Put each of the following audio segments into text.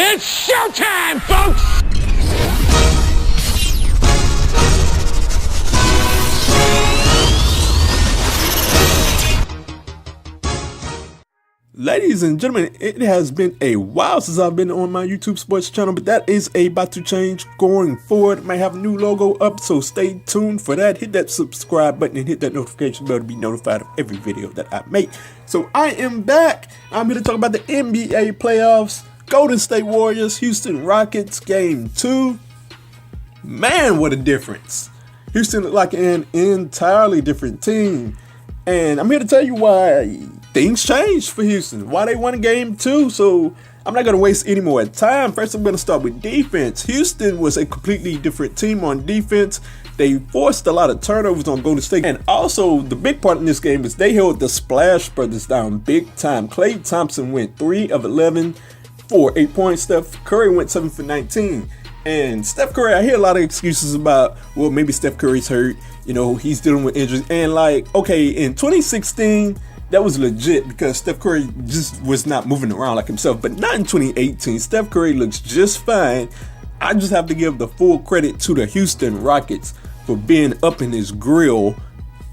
It's showtime, folks! Ladies and gentlemen, it has been a while since I've been on my YouTube sports channel, but that is about to change going forward. I might have a new logo up, so stay tuned for that. Hit that subscribe button and hit that notification bell to be notified of every video that I make. So I am back. I'm here to talk about the NBA playoffs. Golden State Warriors, Houston Rockets, Game 2. Man, what a difference. Houston looked like an entirely different team. And I'm here to tell you why things changed for Houston, why they won Game 2. So I'm not going to waste any more time. First, I'm going to start with defense. Houston was a completely different team on defense. They forced a lot of turnovers on Golden State. And also, the big part in this game is they held the Splash Brothers down big time. Klay Thompson went 3 of 11 for 8 points. Steph Curry went 7 for 19. And Steph Curry, I hear a lot of excuses about, well, maybe Steph Curry's hurt. You know, he's dealing with injuries. And like, okay, in 2016, that was legit because Steph Curry just was not moving around like himself. But not in 2018. Steph Curry looks just fine. I just have to give the full credit to the Houston Rockets for being up in his grill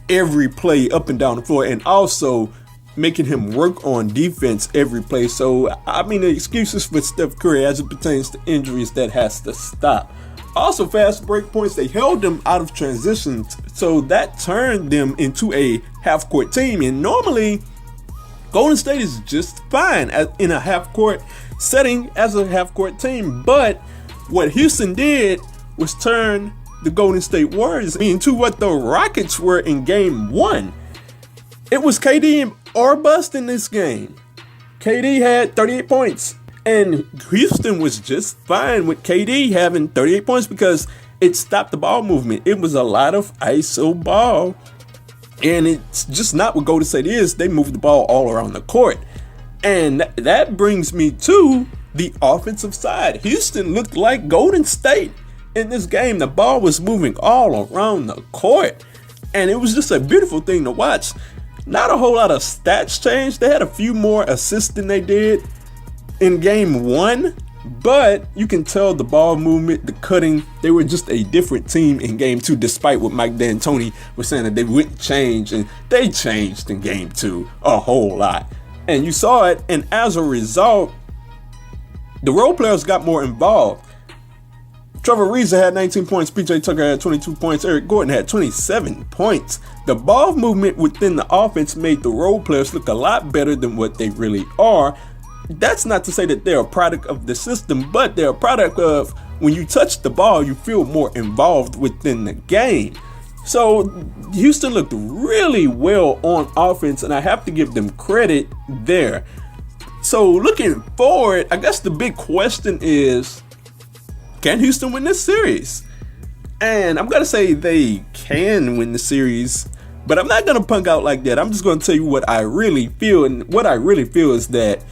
every play up and down the floor, and also making him work on defense every play. So, I mean, the excuses for Steph Curry as it pertains to injuries, that has to stop. Also, fast break points, they held them out of transitions, so that turned them into a half-court team. And normally, Golden State is just fine in a half-court setting as a half-court team. But what Houston did was turn the Golden State Warriors into what the Rockets were in Game 1. It was KD or bust in this game. KD had 38 points. And Houston was just fine with KD having 38 points because it stopped the ball movement. It was a lot of ISO ball. And it's just not what Golden State is. They move the ball all around the court. And that brings me to the offensive side. Houston looked like Golden State in this game. The ball was moving all around the court. And it was just a beautiful thing to watch. Not a whole lot of stats changed. They had a few more assists than they did in Game 1, but you can tell the ball movement, the cutting, they were just a different team in Game 2, despite what Mike D'Antoni was saying that they wouldn't change, and they changed in Game 2 a whole lot. And you saw it, and as a result, the role players got more involved. Trevor Ariza had 19 points, PJ Tucker had 22 points, Eric Gordon had 27 points. The ball movement within the offense made the role players look a lot better than what they really are. That's not to say that they're a product of the system, but they're a product of when you touch the ball, you feel more involved within the game. So Houston looked really well on offense, and I have to give them credit there. So looking forward, I guess the big question is, can Houston win this series? And I'm going to say they can win the series, but I'm not going to punk out like that. I'm just going to tell you what I really feel, and what I really feel is that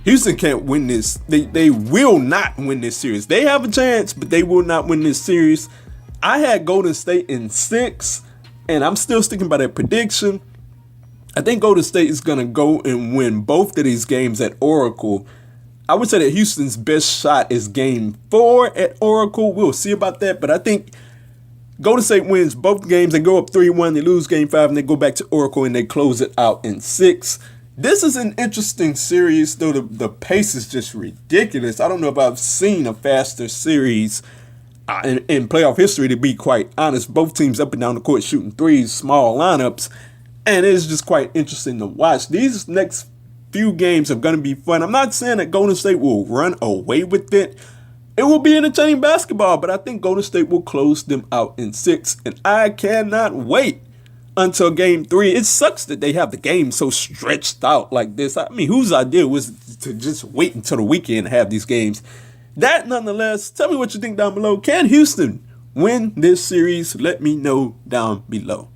Houston can't win this. They will not win this series. They have a chance, but they will not win this series. I had Golden State in 6, and I'm still sticking by that prediction. I think Golden State is going to go and win both of these games at Oracle. I would say that Houston's best shot is Game 4 at Oracle. We'll see about that, but I think Golden State wins both games. They go up 3-1, they lose Game 5, and they go back to Oracle, and they close it out in 6. This is an interesting series, though the pace is just ridiculous. I don't know if I've seen a faster series in playoff history, to be quite honest. Both teams up and down the court shooting threes, small lineups, and it's just quite interesting to watch. These next few games are going to be fun. I'm not saying that Golden State will run away with it. It will be entertaining basketball, but I think Golden State will close them out in 6, and I cannot wait until Game 3. It sucks that they have the game so stretched out like this. I mean, whose idea was to just wait until the weekend to have these games? That nonetheless, tell me what you think down below. Can Houston win this series? Let me know down below.